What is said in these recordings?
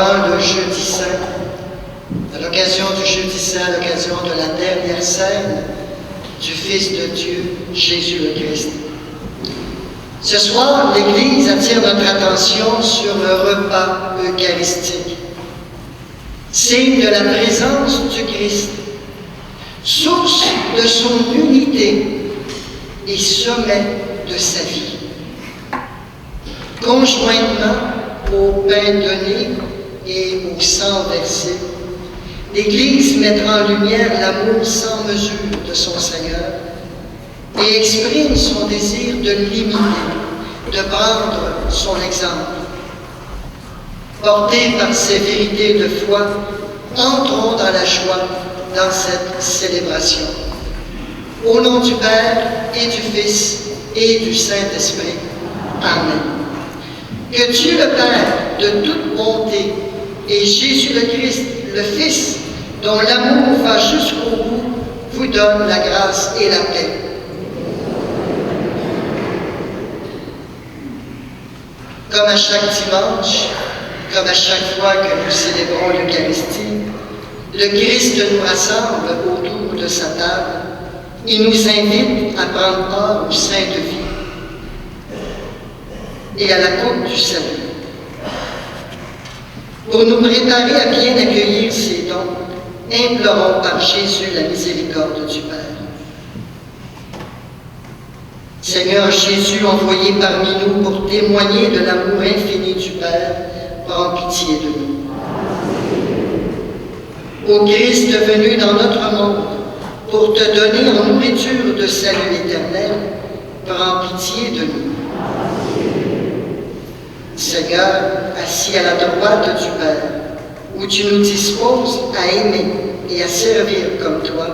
pendant le jeudi saint, à l'occasion du jeudi saint, à l'occasion de la dernière scène du Fils de Dieu, Jésus le Christ. Ce soir, l'Église attire notre attention sur le repas eucharistique, signe de la présence du Christ, source de son unité et sommet de sa vie. Conjointement au pain donné et au sang versé, l'Église mettra en lumière l'amour sans mesure de son Seigneur et exprime son désir de l'imiter, de prendre son exemple. Portés par ces vérités de foi, entrons dans la joie dans cette célébration. Au nom du Père et du Fils et du Saint-Esprit. Amen. Que Dieu le Père de toute bonté et Jésus le Christ, le Fils, dont l'amour va jusqu'au bout, vous donne la grâce et la paix. Comme à chaque dimanche, comme à chaque fois que nous célébrons l'Eucharistie, le Christ nous rassemble autour de sa table. Il nous invite à prendre part au sein de vie et à la coupe du salut. Pour nous préparer à bien accueillir ces dons, implorons par Jésus la miséricorde du Père. Seigneur Jésus, envoyé parmi nous pour témoigner de l'amour infini du Père, prends pitié de nous. Ô Christ venu dans notre monde pour te donner en nourriture de salut éternel, prends pitié de nous. Seigneur, assis à la droite du Père, où tu nous disposes à aimer et à servir comme toi,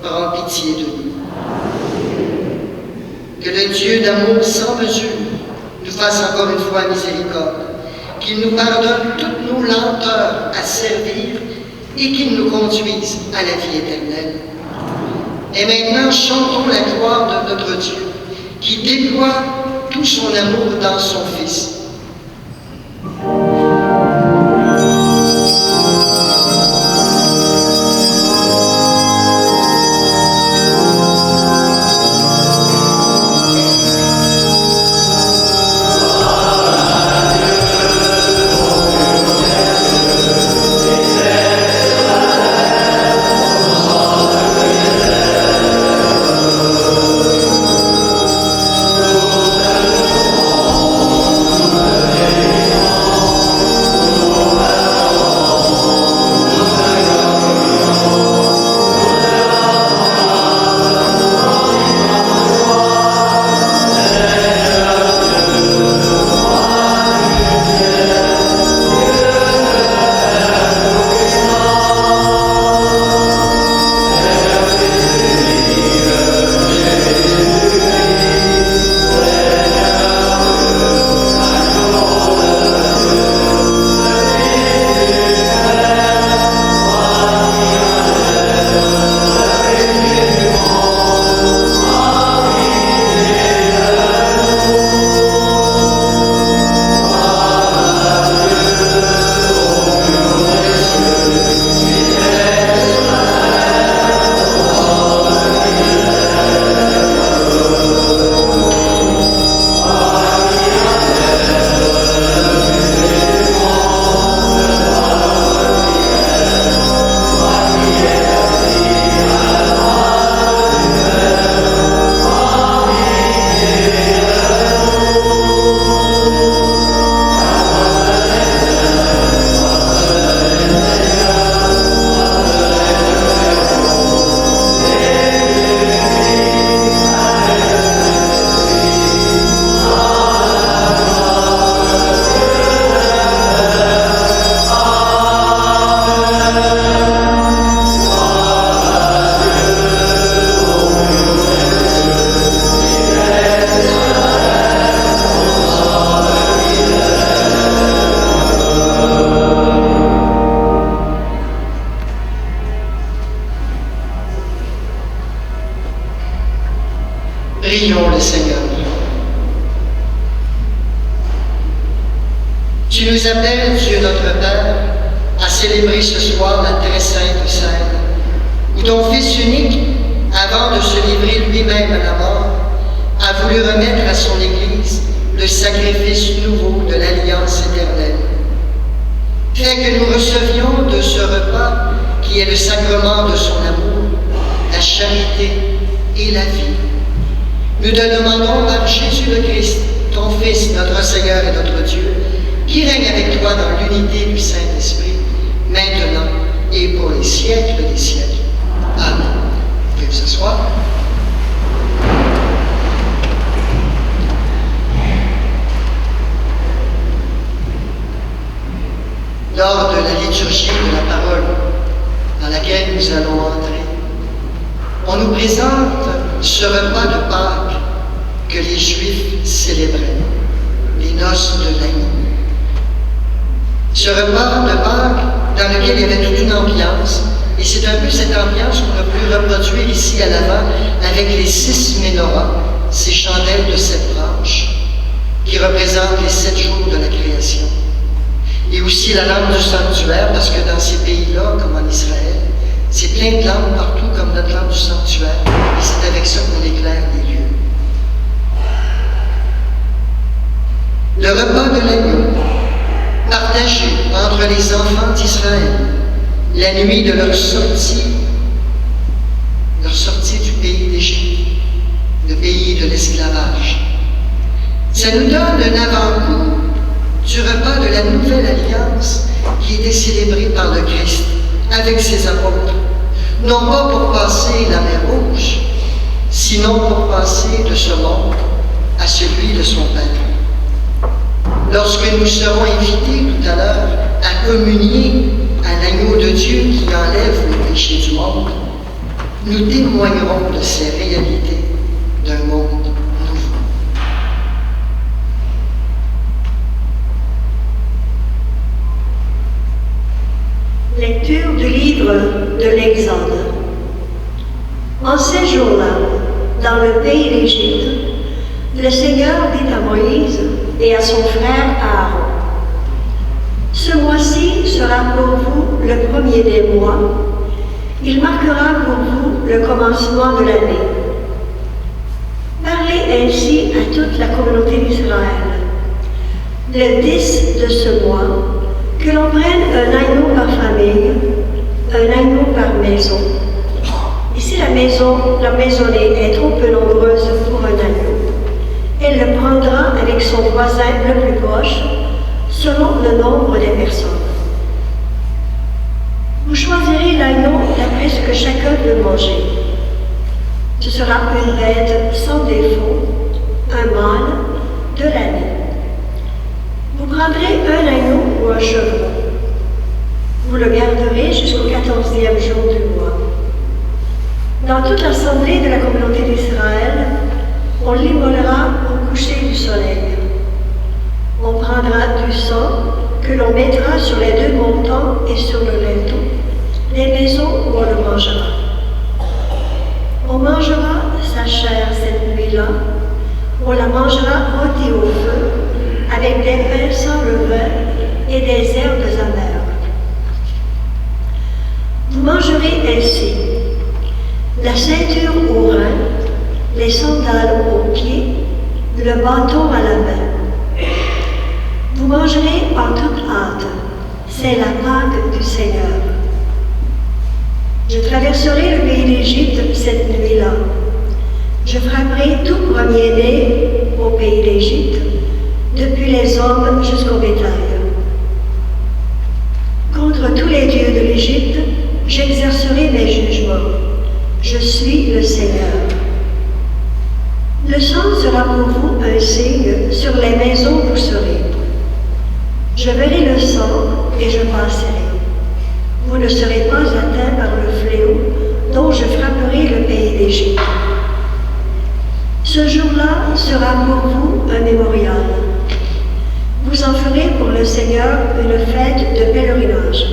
prends pitié de nous. Que le Dieu d'amour sans mesure nous fasse encore une fois miséricorde, qu'il nous pardonne toutes nos lenteurs à servir et qu'il nous conduise à la vie éternelle. Et maintenant, chantons la gloire de notre Dieu, qui déploie tout son amour dans son Fils. célébrer ce soir la très sainte scène, où ton Fils unique, avant de se livrer lui-même à la mort, a voulu remettre à son Église le sacrifice nouveau de l'alliance éternelle. Fais que nous recevions de ce repas, qui est le sacrement de son amour, la charité et la vie. Nous te demandons par Jésus le Christ, ton Fils, notre Seigneur et notre Dieu, qui règne avec toi dans l'unité du Saint-Esprit, maintenant et pour les siècles des siècles. Amen. Vous pouvez vous asseoir. Lors de la liturgie de la parole dans laquelle nous allons entrer, on nous présente ce repas de Pâques que les Juifs célébraient, les noces de l'agneau. Ce repas de Pâques dans lequel il y avait toute une ambiance, et c'est un peu cette ambiance qu'on a pu reproduire ici à l'avant avec les 6 menorahs, ces chandelles de 7 branches, qui représentent les 7 jours de la création. Et aussi la lampe du sanctuaire, parce que dans ces pays-là, comme en Israël, c'est plein de lampes partout, comme notre lampe du sanctuaire, et c'est avec ça qu'on éclaire les lieux. Le repas de l'agneau, partagé entre les enfants d'Israël, la nuit de leur sortie du pays d'Égypte, le pays de l'esclavage. Ça nous donne un avant-goût du repas de la nouvelle alliance qui était célébrée par le Christ avec ses apôtres, non pas pour passer la mer Rouge, sinon pour passer de ce monde à celui de son Père. Lorsque nous serons invités tout à l'heure à communier à l'agneau de Dieu qui enlève le péché du monde, nous témoignerons de ces réalités d'un monde nouveau. Lecture du livre de l'Exode. En ces jours-là, dans le pays d'Égypte, le Seigneur dit à Moïse et à son frère Aaron, « Ce mois-ci sera pour vous le premier des mois. Il marquera pour vous le commencement de l'année. Parlez ainsi à toute la communauté d'Israël. Le 10 de ce mois, que l'on prenne un agneau par famille, un agneau par maison. Et si la maisonnée est trop peu nombreuse pour un agneau, elle le prendra avec son voisin le plus proche, selon le nombre des personnes. Vous choisirez l'agneau d'après ce que chacun veut manger. Ce sera une bête sans défaut, un mâle de l'année. Vous prendrez un agneau ou un chevreau. Vous le garderez jusqu'au 14e jour du mois. Dans toute l'assemblée de la communauté d'Israël, on l'immolera au coucher du soleil. On prendra du sang que l'on mettra sur les 2 montants et sur le linteau, les maisons où on le mangera. On mangera sa chair cette nuit-là, on la mangera rôtie au feu, avec des pains sans levain et des herbes amères. Vous mangerez ainsi la ceinture au rein, les sandales aux pieds, le bâton à la main. Vous mangerez en toute hâte, c'est la Pâque du Seigneur. Je traverserai le pays d'Égypte cette nuit-là. Je frapperai tout premier-né au pays d'Égypte, depuis les hommes jusqu'au bétail. Contre tous les dieux de l'Égypte, j'exercerai mes jugements. Je suis le Seigneur. Le sang sera pour vous un signe sur les maisons où vous serez. Je verrai le sang et je passerai. Vous ne serez pas atteints par le fléau dont je frapperai le pays d'Égypte. Ce jour-là sera pour vous un mémorial. Vous en ferez pour le Seigneur une fête de pèlerinage.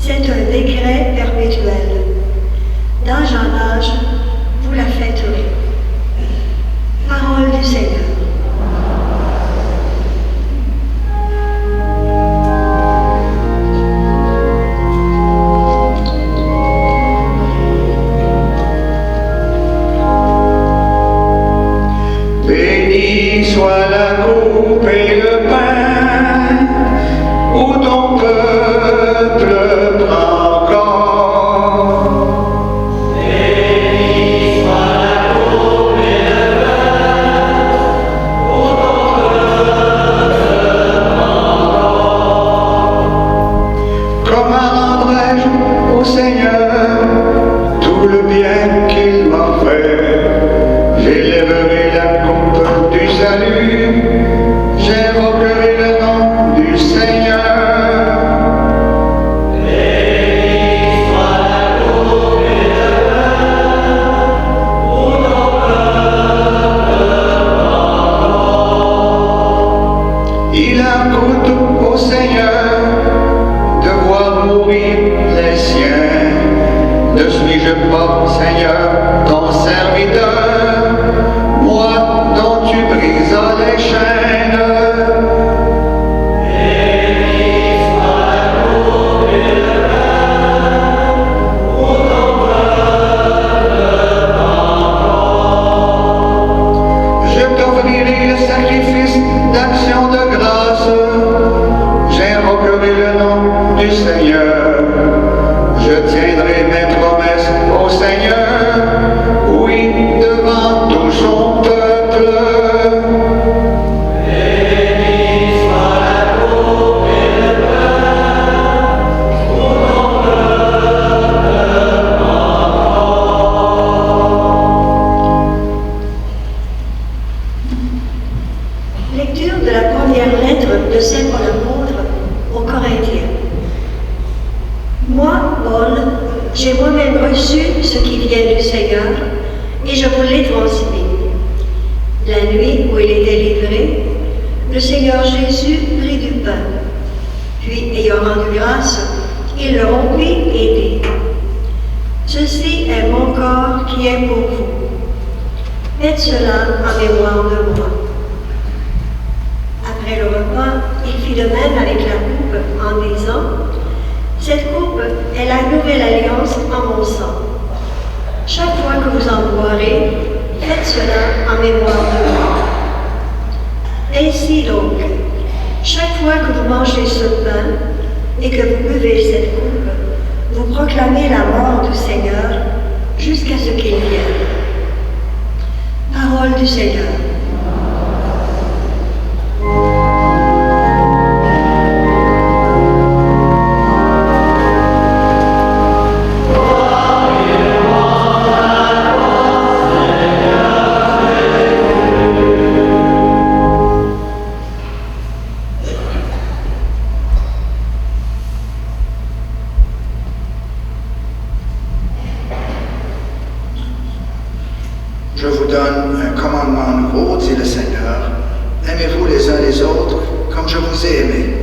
C'est un décret perpétuel. D'âge en âge, vous la fêterez. Parole du Seigneur. du Seigneur. Je tiendrai mes promesses au Seigneur, oui, devant tout son peuple. Béni soit la cour et le pain, pour ton peuple encore. Lecture de la première lettre de Saint Paul apôtre aux Corinthiens. Moi, Paul, j'ai moi-même reçu ce qui vient du Seigneur et je vous l'ai transmis. La nuit où il était livré, le Seigneur Jésus prit du pain. Puis, ayant rendu grâce, il le rompit et dit, « Ceci est mon corps qui est pour vous. Faites cela en mémoire de moi. » Après le repas, il fit de même avec la coupe en disant, « Cette coupe est la nouvelle alliance en mon sang. Chaque fois que vous en boirez, faites cela en mémoire de moi. Ainsi donc, chaque fois que vous mangez ce pain et que vous buvez cette coupe, vous proclamez la mort du Seigneur jusqu'à ce qu'il vienne. » Parole du Seigneur. Je vous donne un commandement nouveau, dit le Seigneur. Aimez-vous les uns les autres comme je vous ai aimés.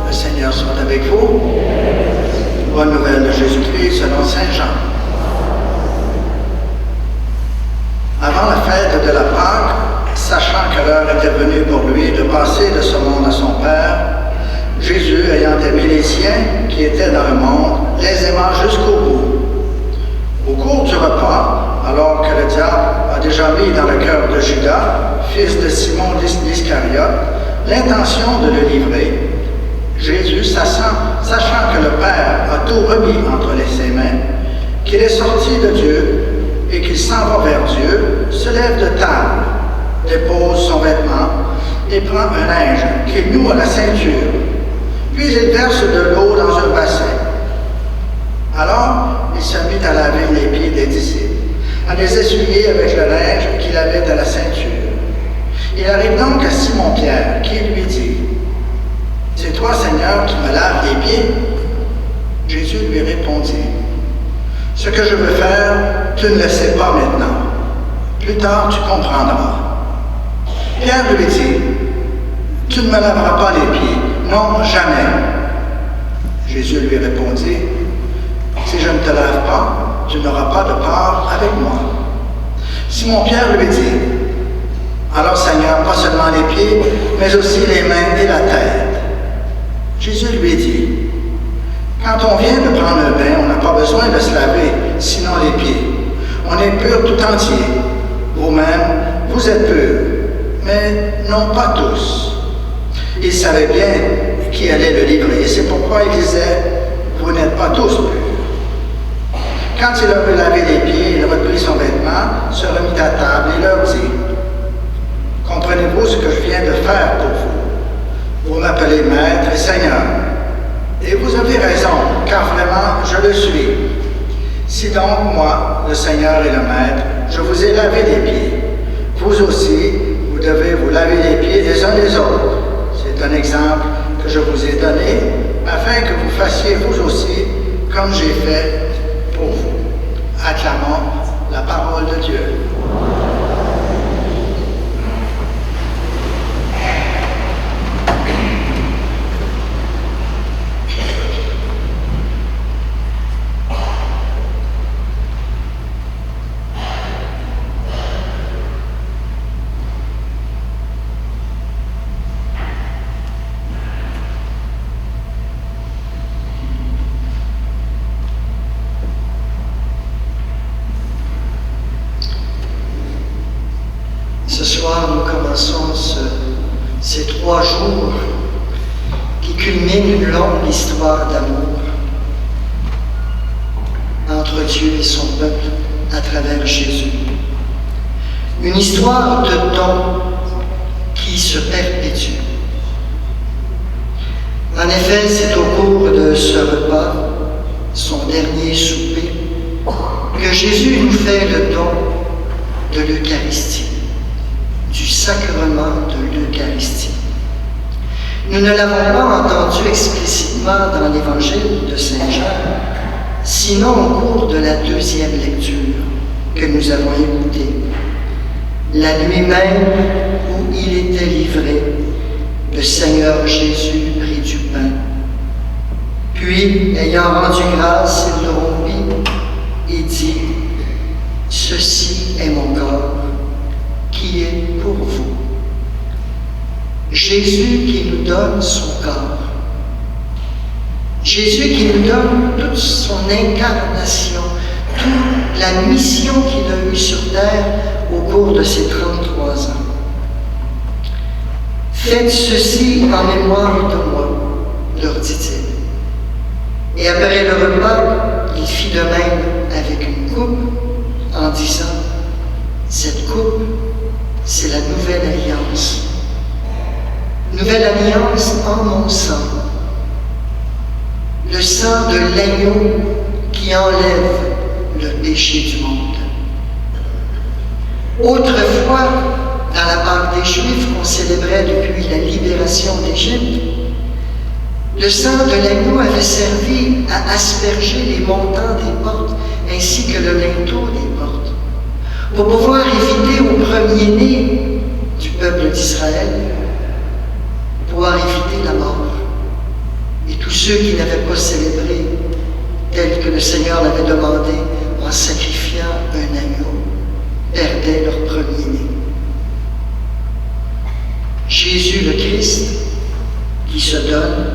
Le Seigneur soit avec vous. Bonne nouvelle de Jésus-Christ selon Saint Jean. Avant la fête de la Pâque, sachant que l'heure était venue pour lui de passer de ce monde à son Père, Jésus, ayant aimé les siens qui étaient dans le monde, les aima jusqu'au bout. Au cours du repas, alors que le diable a déjà mis dans le cœur de Judas, fils de Simon l'Iscariote, l'intention de le livrer, Jésus, sachant que le Père a tout remis entre ses mains, qu'il est sorti de Dieu et qu'il s'en va vers Dieu, se lève de table, dépose son vêtement et prend un linge qu'il noue à la ceinture. Puis il verse de l'eau dans un bassin. Alors, il se mit à laver les pieds des disciples, à les essuyer avec le linge qu'il avait à la ceinture. Il arrive donc à Simon-Pierre, qui lui dit, « C'est toi, Seigneur, qui me laves les pieds? » Jésus lui répondit, « Ce que je veux faire, tu ne le sais pas maintenant. Plus tard, tu comprendras. » Pierre lui dit, « Tu ne me laveras pas les pieds. Non, jamais. » Jésus lui répondit, « Si je ne te lave pas, tu n'auras pas de part avec moi. » Simon-Pierre lui dit, « Alors Seigneur, pas seulement les pieds, mais aussi les mains et la tête. » Jésus lui dit, « Quand on vient de prendre un bain, on n'a pas besoin de se laver, sinon les pieds. On est pur tout entier. Vous-même, vous êtes purs, mais non pas tous. » Il savait bien qui allait le livrer, et c'est pourquoi il disait, « Vous n'êtes pas tous purs. » Quand il a lavé les pieds, il reprit son vêtement, se remit à table et leur dit, « Comprenez-vous ce que je viens de faire pour vous? Vous m'appelez Maître et Seigneur. Et vous avez raison, car vraiment, je le suis. Si donc, moi, le Seigneur et le Maître, je vous ai lavé les pieds, vous aussi, vous devez vous laver les pieds les uns les autres. C'est un exemple que je vous ai donné, afin que vous fassiez vous aussi comme j'ai fait pour vous. » Acclamons la parole de Dieu. Ce soir, nous commençons ces 3 jours qui culminent une longue histoire d'amour entre Dieu et son peuple à travers Jésus. Une histoire de don qui se perpétue. En effet, c'est au cours de ce repas, son dernier souper, que Jésus nous fait le don de l'Eucharistie, du sacrement de l'Eucharistie. Nous ne l'avons pas entendu explicitement dans l'Évangile de Saint Jean, sinon au cours de la 2e lecture que nous avons écoutée, la nuit même où il était livré, le Seigneur Jésus prit du pain. Puis, ayant rendu grâce, il le rompit et dit, « Ceci est mon corps, qui est pour vous. » Jésus qui nous donne son corps. Jésus qui nous donne toute son incarnation, toute la mission qu'il a eue sur terre au cours de ces 33 ans. Faites ceci en mémoire de moi, leur dit-il. Et après le repas, il fit de même avec une coupe en disant, cette coupe, c'est la nouvelle alliance. Nouvelle alliance en mon sang. Le sang de l'agneau qui enlève le péché du monde. Autrefois, dans la Pâque des Juifs qu'on célébrait depuis la libération d'Égypte, le sang de l'agneau avait servi à asperger les montants des portes ainsi que le linteau des portes, pour pouvoir éviter aux premiers-nés du peuple d'Israël, pouvoir éviter la mort. Et tous ceux qui n'avaient pas célébré tel que le Seigneur l'avait demandé en sacrifiant un agneau, perdaient leur premier-né. Jésus le Christ, qui se donne,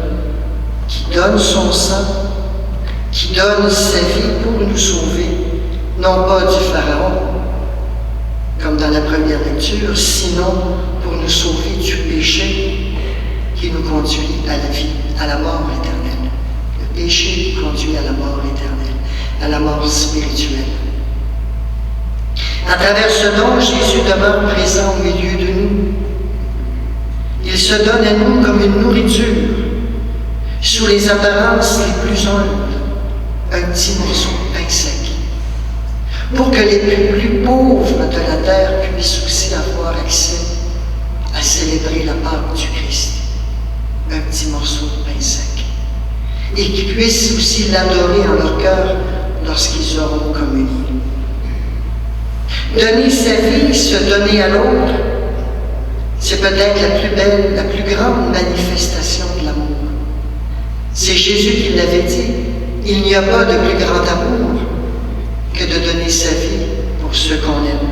qui donne son sang, qui donne sa vie pour nous sauver, non pas du Pharaon, comme dans la première lecture, sinon pour nous sauver du péché qui nous conduit à la vie, à la mort éternelle. Le péché qui conduit à la mort éternelle, à la mort spirituelle. À travers ce don, Jésus demeure présent au milieu de nous. Il se donne à nous comme une nourriture, sous les apparences les plus humbles, un petit morceau de pain sec, pour que les plus pauvres de la terre puissent aussi avoir accès à célébrer la Pâque du Christ. Un petit morceau de pain sec. Et qu'ils puissent aussi l'adorer en leur cœur lorsqu'ils auront communié. Donner sa vie, se donner à l'autre, c'est peut-être la plus belle, la plus grande manifestation de l'amour. C'est Jésus qui l'avait dit, il n'y a pas de plus grand amour que de donner sa vie pour ceux qu'on aime.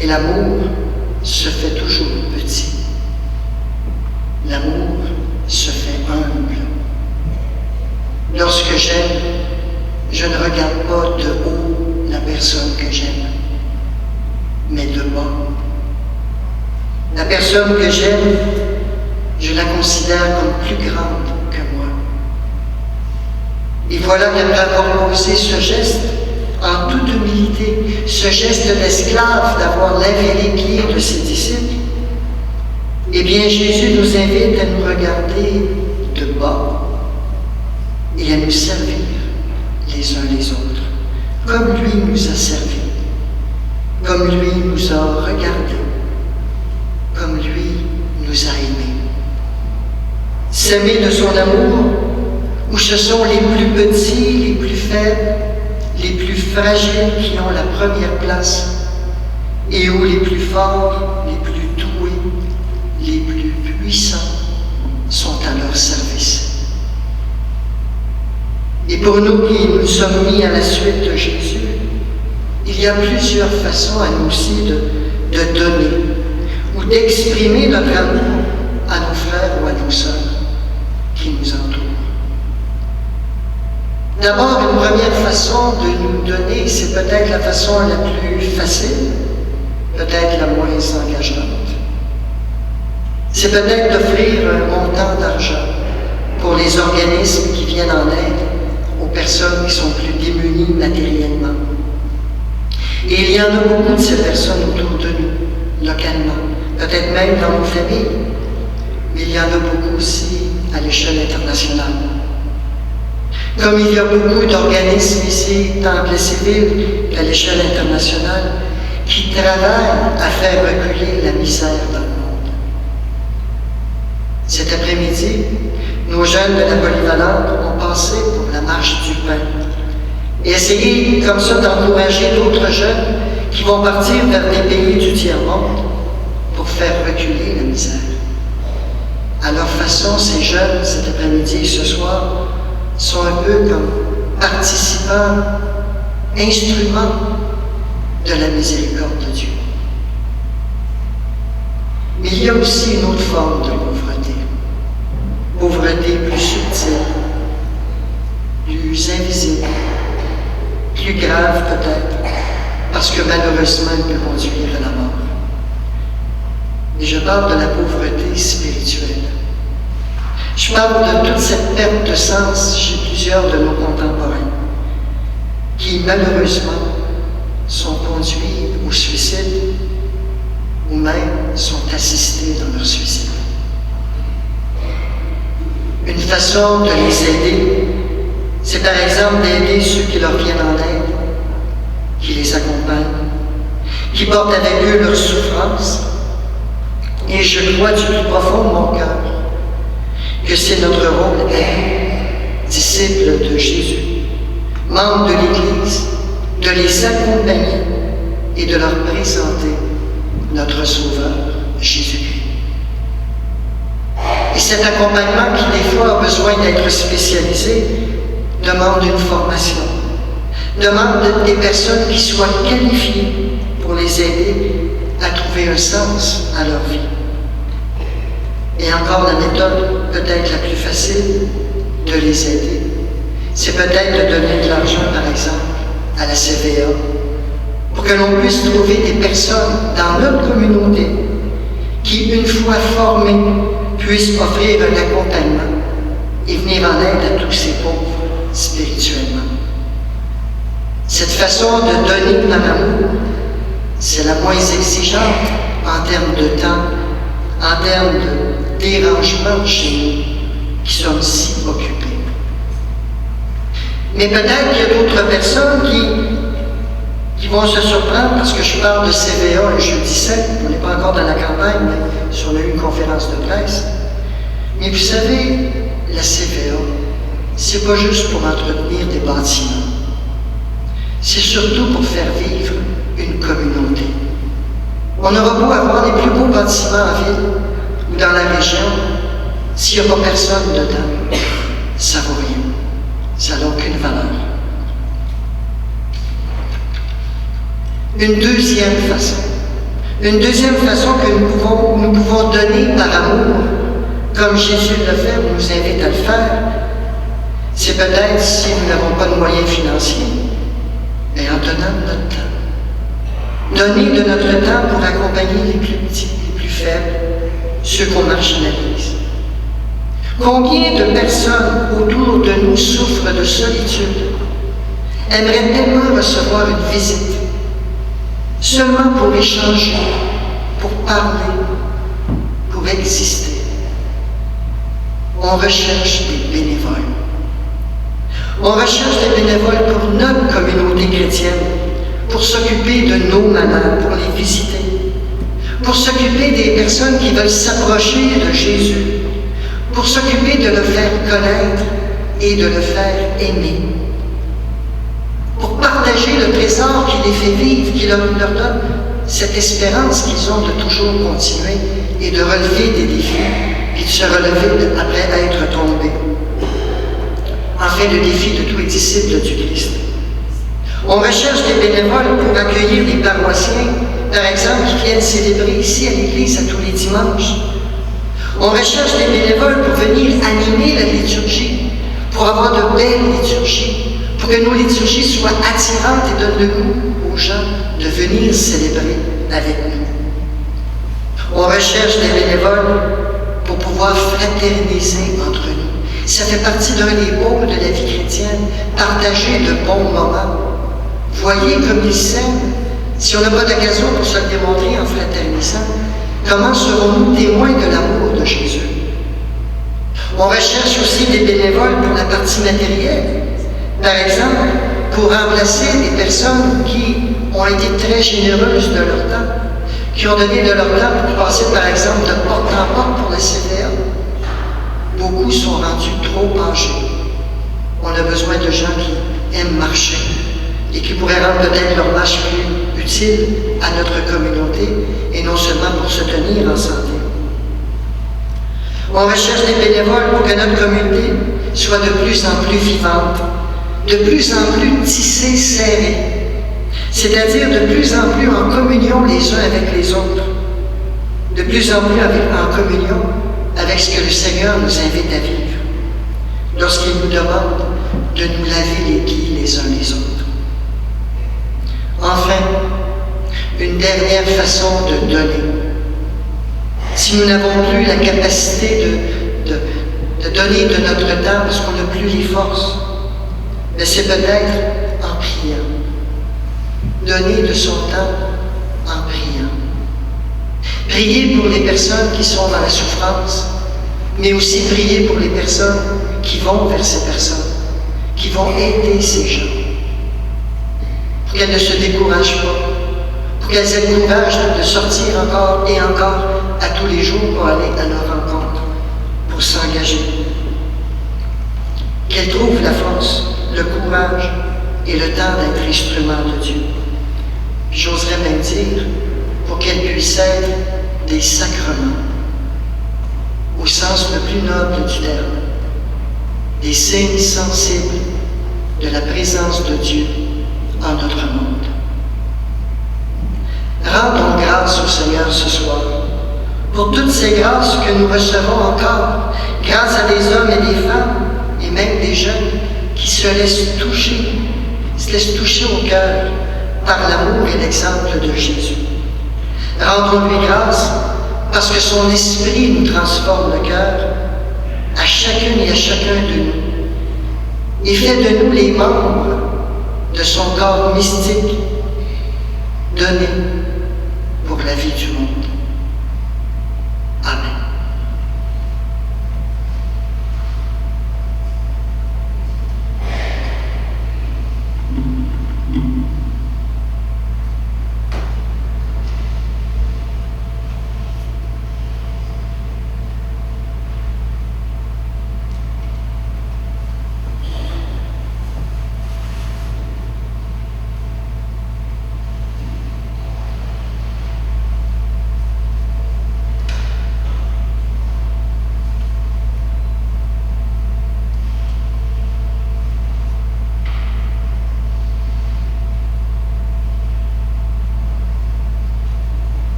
Et l'amour se fait toujours petit. L'amour se fait humble. Lorsque j'aime, je ne regarde pas de haut la personne que j'aime, mais de bas. La personne que j'aime, je la considère comme plus grande que moi. Et voilà qu'après avoir posé ce geste, en toute humilité, ce geste d'esclave d'avoir lavé les pieds de ses disciples, eh bien Jésus nous invite à nous regarder de bas et à nous servir les uns les autres, comme lui nous a servis, comme lui nous a regardés, comme lui nous a aimés. S'aimer de son amour, où ce sont les plus petits, les plus faibles, les plus fragiles qui ont la première place, et où les plus forts, les plus doués, les plus puissants sont à leur service. Et pour nous qui nous sommes mis à la suite de Jésus, il y a plusieurs façons à nous aussi de donner ou d'exprimer notre amour à nos frères ou à nos sœurs qui nous entourent. D'abord, une première façon de nous donner, c'est peut-être la façon la plus facile, peut-être la moins engageante. C'est peut-être d'offrir un montant d'argent pour les organismes qui viennent en aide aux personnes qui sont plus démunies matériellement. Et il y en a beaucoup de ces personnes autour de nous, localement, peut-être même dans nos familles, mais il y en a beaucoup aussi à l'échelle internationale. Comme il y a beaucoup d'organismes ici, tant à civil qu'à l'échelle internationale, qui travaillent à faire reculer la misère dans le monde. Cet après-midi, nos jeunes de la polyvalente ont passé pour la marche du pain et essayé comme ça d'encourager d'autres jeunes qui vont partir vers des pays du tiers-monde pour faire reculer la misère. À leur façon, ces jeunes, cet après-midi et ce soir, sont un peu comme participants, instruments de la miséricorde de Dieu. Mais il y a aussi une autre forme de pauvreté. Pauvreté plus subtile, plus invisible, plus grave peut-être, parce que malheureusement elle peut conduire à la mort. Et je parle de la pauvreté spirituelle. Je parle de toute cette perte de sens chez plusieurs de nos contemporains, qui malheureusement sont conduits au suicide ou même sont assistés dans leur suicide. Une façon de les aider, c'est par exemple d'aider ceux qui leur viennent en aide, qui les accompagnent, qui portent avec eux leurs souffrances. Et je crois du plus profond de mon cœur que c'est notre rôle d'être disciples de Jésus, membres de l'Église, de les accompagner et de leur présenter notre Sauveur, Jésus-Christ. Et cet accompagnement qui des fois a besoin d'être spécialisé demande une formation, demande des personnes qui soient qualifiées pour les aider à trouver un sens à leur vie. Et encore la méthode peut-être la plus facile de les aider, c'est peut-être de donner de l'argent, par exemple, à la CVA, pour que l'on puisse trouver des personnes dans notre communauté qui, une fois formées, puissent offrir un accompagnement et venir en aide à tous ces pauvres spirituellement. Cette façon de donner par amour, c'est la moins exigeante en termes de temps, en termes de dérangement chez nous qui sommes si occupés. Mais peut-être qu'il y a d'autres personnes qui vont se surprendre parce que je parle de CVA le jeudi 7, on n'est pas encore dans la campagne, mais si on a eu une conférence de presse. Mais vous savez, la CVA, c'est pas juste pour entretenir des bâtiments. C'est surtout pour faire vivre une communauté. On aura beau avoir les plus beaux bâtiments en ville ou dans la région, s'il n'y a pas personne dedans, ça vaut rien. Ça n'a aucune valeur. Une deuxième façon que nous pouvons donner par amour, comme Jésus l'a fait ou nous invite à le faire, c'est peut-être si nous n'avons pas de moyens financiers, mais en donnant de notre temps. Donner de notre temps pour accompagner les plus petits, les plus faibles, ceux qu'on marginalise. Combien de personnes autour de nous souffrent de solitude, aimeraient tellement recevoir une visite, seulement pour échanger, pour parler, pour exister. On recherche des bénévoles. On recherche des bénévoles pour notre communauté chrétienne, pour s'occuper de nos malades, pour les visiter, pour s'occuper des personnes qui veulent s'approcher de Jésus, pour s'occuper de le faire connaître et de le faire aimer, pour partager le trésor qui les fait vivre, qui leur donne cette espérance qu'ils ont de toujours continuer et de relever des défis et de se relever après être tombés. En fait, le défi de tous les disciples du Christ. On recherche des bénévoles pour accueillir les paroissiens, par exemple, qui viennent célébrer ici à l'église à tous les dimanches. On recherche des bénévoles pour venir animer la liturgie, pour avoir de belles liturgies, pour que nos liturgies soient attirantes et donnent le goût aux gens de venir célébrer avec nous. On recherche des bénévoles pour pouvoir fraterniser entre nous. Ça fait partie d'un des pôles de la vie chrétienne, partager de bons moments. Voyez comme ils s'aiment. Si on n'a pas d'occasion pour se le démontrer en fraternisant, comment serons-nous témoins de l'amour de Jésus? On recherche aussi des bénévoles pour la partie matérielle. Par exemple, pour remplacer des personnes qui ont été très généreuses de leur temps, qui ont donné de leur temps pour passer, par exemple, de porte en porte pour la CVA. Beaucoup sont rendus trop âgés. On a besoin de gens qui aiment marcher et qui pourraient rendre peut-être leur marche plus utile à notre communauté et non seulement pour se tenir en santé. On recherche des bénévoles pour que notre communauté soit de plus en plus vivante, de plus en plus tissée, serrée, c'est-à-dire de plus en plus en communion les uns avec les autres, de plus en plus en communion avec ce que le Seigneur nous invite à vivre, lorsqu'il nous demande de nous laver les pieds les uns les autres. Enfin, une dernière façon de donner. Si nous n'avons plus la capacité de donner de notre temps parce qu'on n'a plus les forces, mais c'est peut-être en priant. Donner de son temps en priant. Prier pour les personnes qui sont dans la souffrance, mais aussi prier pour les personnes qui vont vers ces personnes, qui vont aider ces gens, pour qu'elles ne se découragent pas, pour qu'elles aient le courage de sortir encore et encore à tous les jours pour aller à leur rencontre, pour s'engager. Qu'elles trouvent la force, le courage et le temps d'être instrument de Dieu. Puis j'oserais même dire, pour qu'elles puissent être des sacrements, au sens le plus noble du terme, des signes sensibles de la présence de Dieu en notre monde. Rendons grâce au Seigneur ce soir pour toutes ces grâces que nous recevons encore, grâce à des hommes et des femmes, et même des jeunes, qui se laissent toucher au cœur par l'amour et l'exemple de Jésus. Rendons-lui grâce parce que son esprit nous transforme le cœur à chacune et à chacun de nous et fait de nous les membres de son corps mystique donné pour la vie du monde. Amen.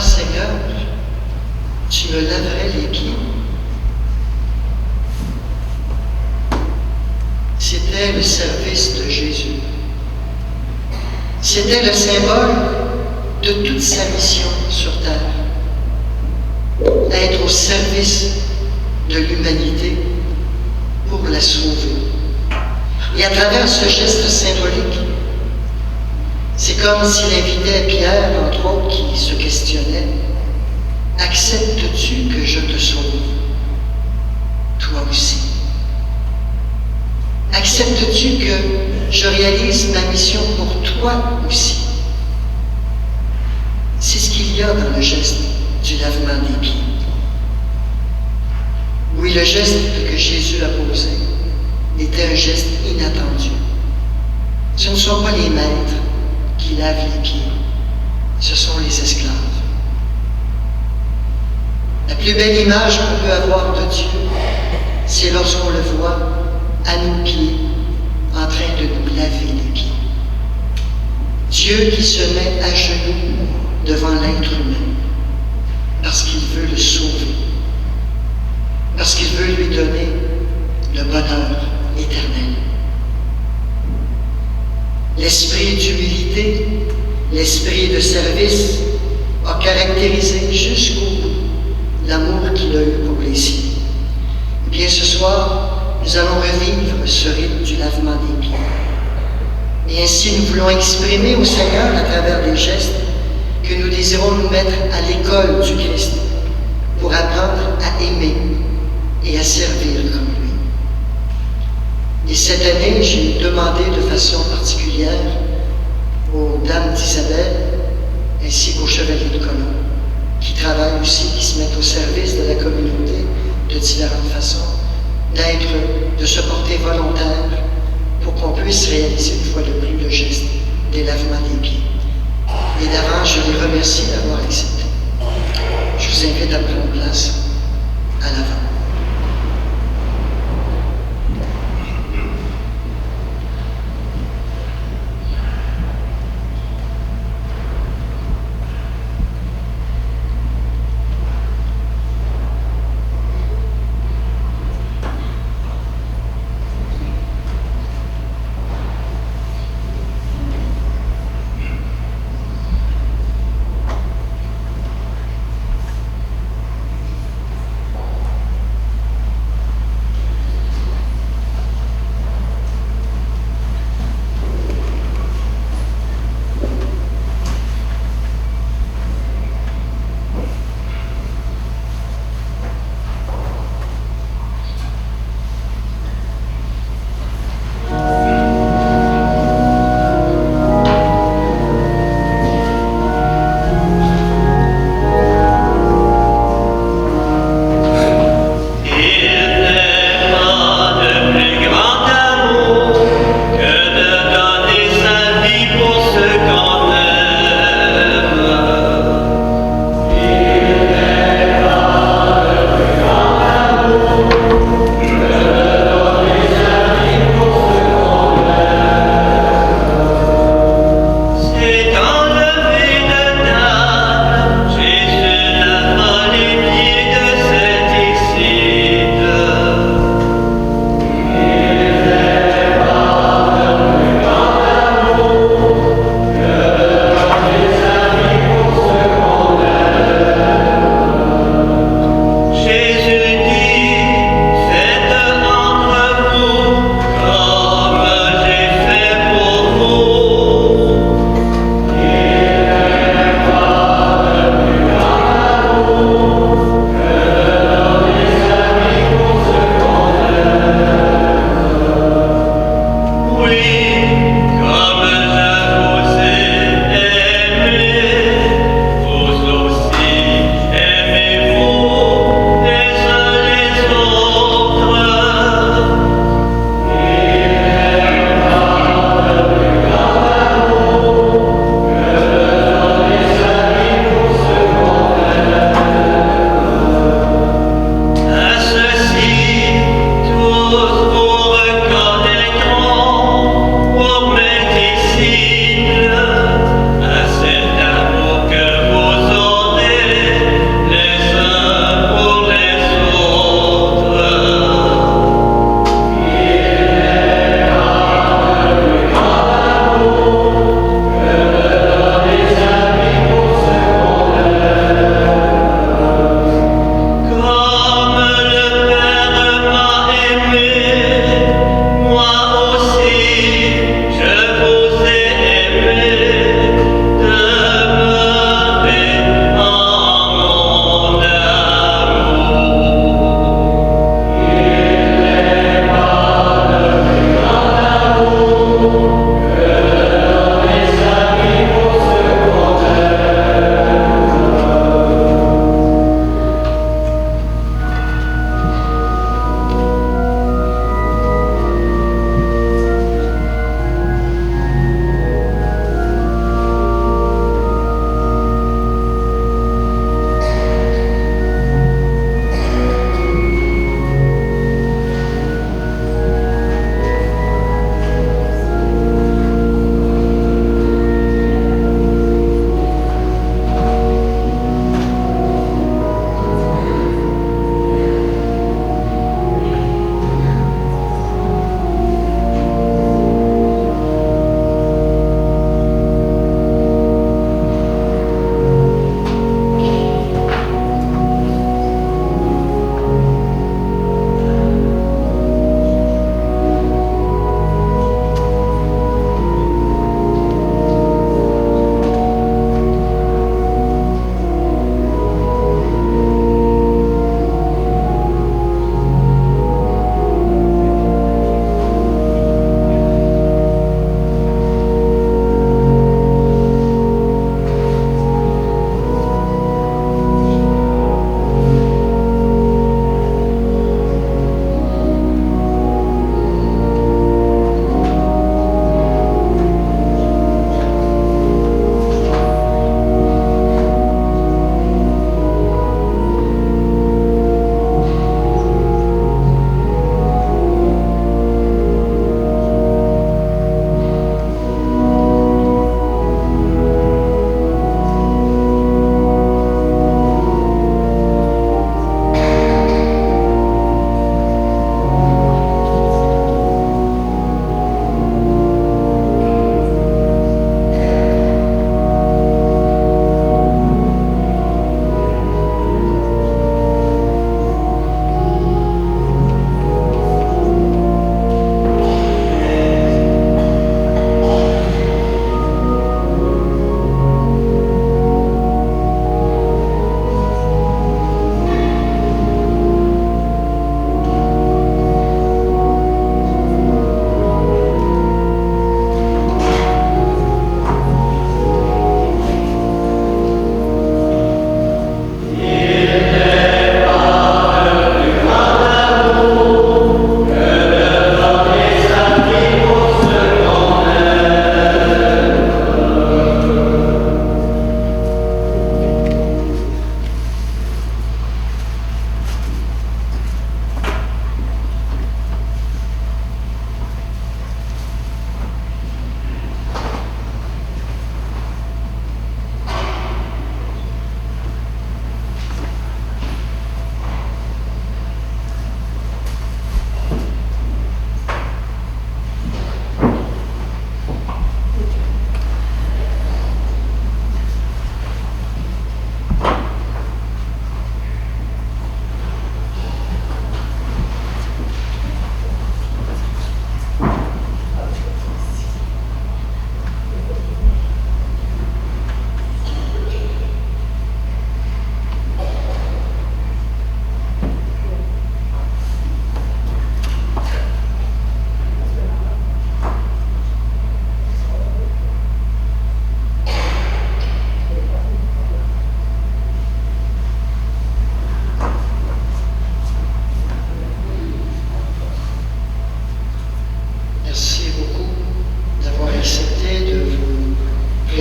Seigneur, tu me laverais les pieds. C'était le service de Jésus. C'était le symbole de toute sa mission sur terre. Être au service de l'humanité pour la sauver. Et à travers ce geste symbolique, c'est comme s'il invitait Pierre, entre autres, qui se questionnait. Acceptes-tu que je te sauve? Toi aussi. Acceptes-tu que je réalise ma mission pour toi aussi? C'est ce qu'il y a dans le geste du lavement des pieds. Oui, le geste que Jésus a posé était un geste inattendu. Ce ne sont pas les maîtres qui lavent les pieds, ce sont les esclaves. La plus belle image qu'on peut avoir de Dieu, c'est lorsqu'on le voit à nos pieds, en train de nous laver les pieds. Dieu qui se met à genoux devant l'être humain, parce qu'il veut le sauver, parce qu'il veut lui donner le bonheur éternel. L'esprit d'humilité, l'esprit de service a caractérisé jusqu'au bout l'amour qu'il a eu pour les siens. Et bien ce soir, nous allons revivre ce rite du lavement des pieds. Et ainsi nous voulons exprimer au Seigneur à travers des gestes que nous désirons nous mettre à l'école du Christ pour apprendre à aimer et à servir comme lui. Et cette année, j'ai demandé de façon particulière aux dames d'Isabelle ainsi qu'aux chevaliers de colon qui travaillent aussi, qui se mettent au service de la communauté de différentes façons, de se porter volontaire pour qu'on puisse réaliser une fois de plus le geste des lavements des pieds. Et d'avance, je les remercie d'avoir accepté. Je vous invite à prendre place à l'avant.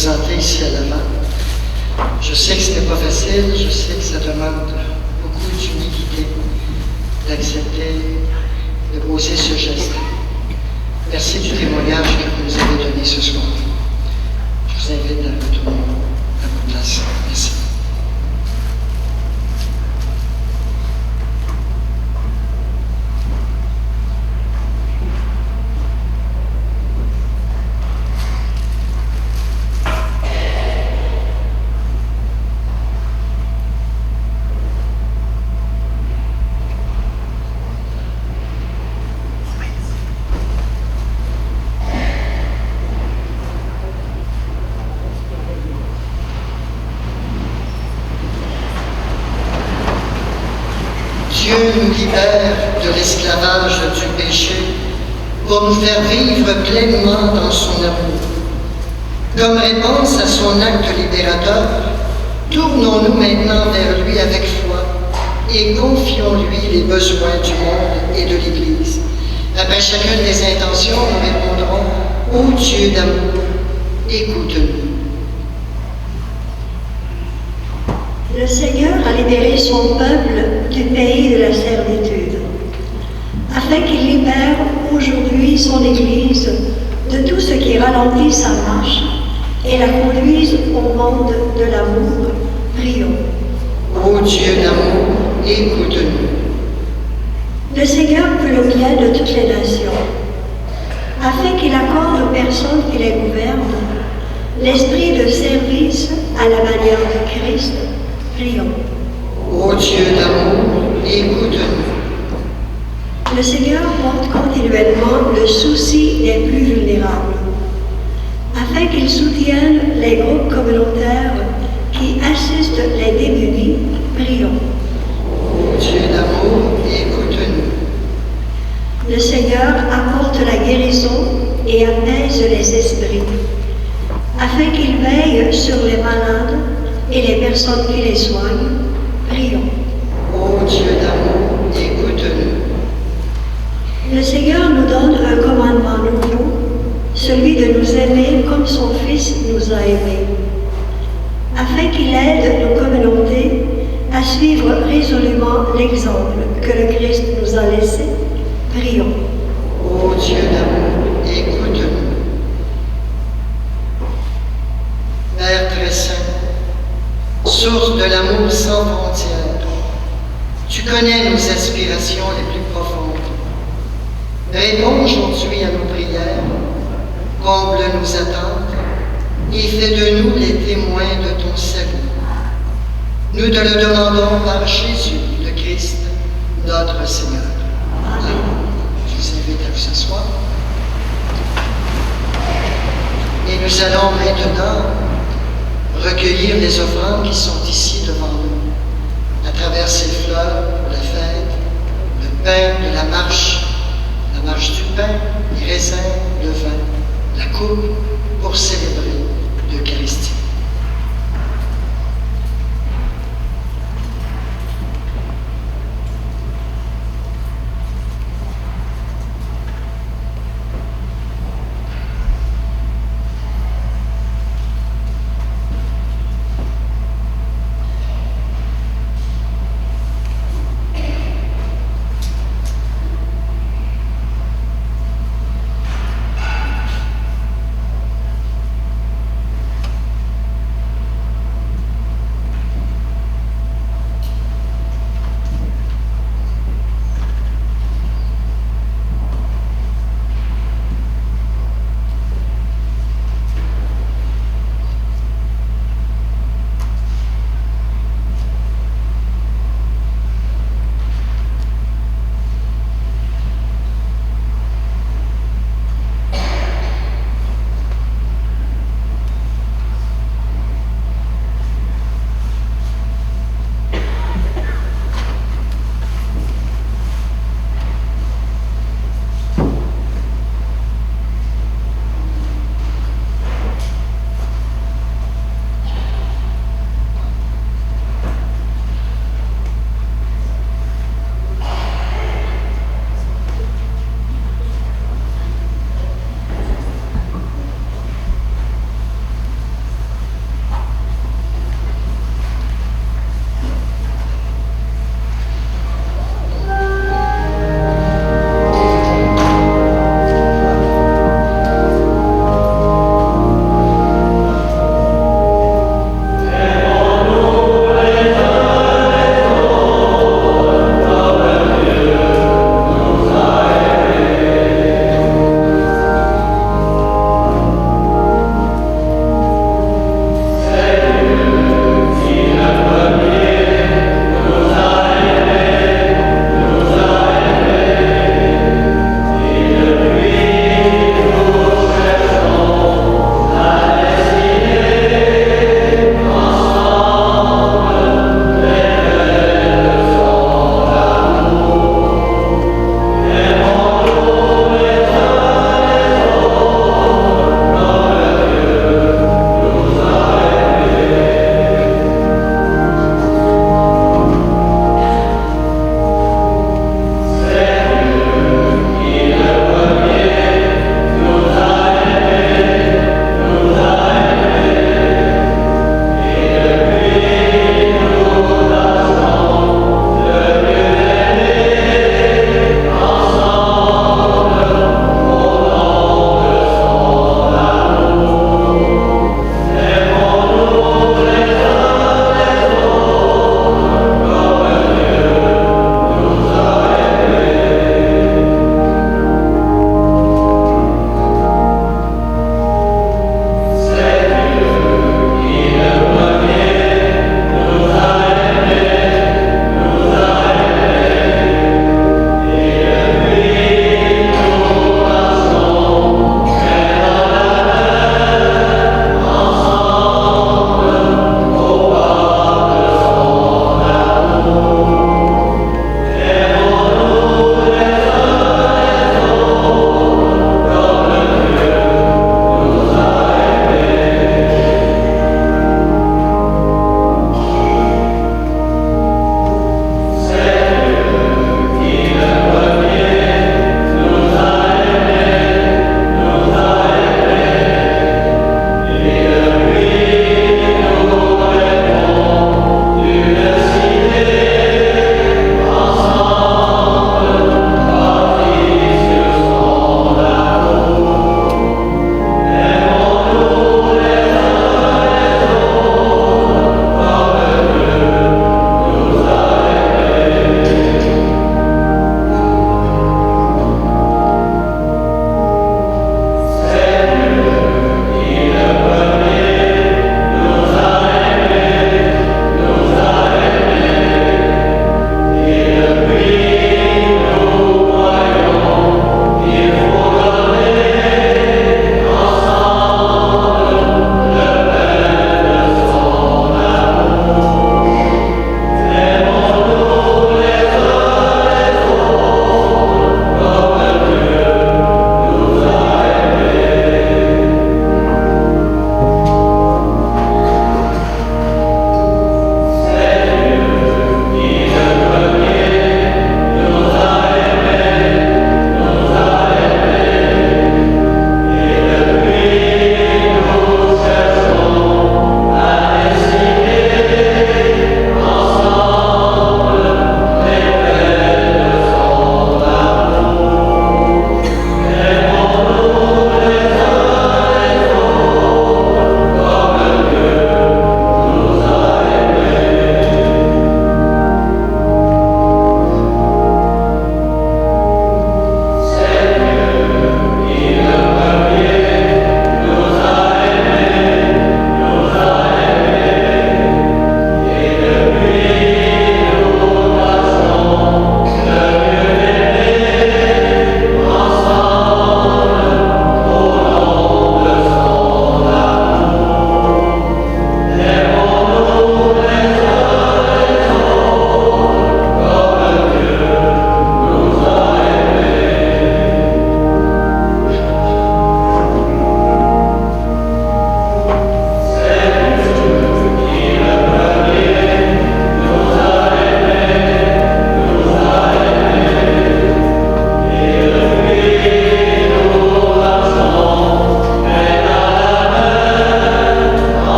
présenter ici à l'avant. Je sais que ce n'est pas facile, je sais que ça demande beaucoup d'humilité d'accepter de poser ce geste. Merci du témoignage que vous nous avez donné ce soir. Je vous invite à retourner à votre place. Merci. Dieu nous libère de l'esclavage du péché pour nous faire vivre pleinement dans son amour. Comme réponse à son acte libérateur, tournons-nous maintenant vers lui avec foi et confions-lui les besoins du monde et de l'Église. Après chacune des intentions, nous répondrons « Ô Dieu d'amour, écoute-nous ». Le Seigneur a libéré son peuple du pays de la servitude, afin qu'il libère aujourd'hui son Église de tout ce qui ralentit sa marche et la conduise au monde de l'amour. Prions. Ô Dieu d'amour, écoute-nous. Le Seigneur veut le bien de toutes les nations, afin qu'il accorde aux personnes qui les gouvernent l'esprit de service à la manière de Christ. Prions. Ô Dieu d'amour, écoute-nous. Le Seigneur porte continuellement le souci des plus vulnérables, afin qu'il soutienne les groupes communautaires qui assistent les démunis. Prions. Ô Dieu d'amour, écoute-nous. Le Seigneur apporte la guérison et apaise les esprits, afin qu'il veille sur les malades et les personnes qui les soignent. Prions. Ô Dieu d'amour, écoute-nous. Le Seigneur nous donne un commandement nouveau, celui de nous aimer comme son Fils nous a aimés, afin qu'il aide nos communautés à suivre résolument l'exemple que le Christ nous a laissé. Prions. Ô Dieu d'amour, écoute-nous. Père très saint, source de l'amour sans frontières, tu connais nos aspirations les plus profondes. Réponds aujourd'hui à nos prières, comble nos attentes et fais de nous les témoins de ton salut. Nous te le demandons par Jésus, le Christ, notre Seigneur. Amen. Je vous invite à vous asseoir. Et nous allons maintenant recueillir les offrandes qui sont ici devant nous, à travers ces fleurs pour la fête, le pain de la marche du pain, les raisins, le vin, la coupe pour célébrer l'Eucharistie.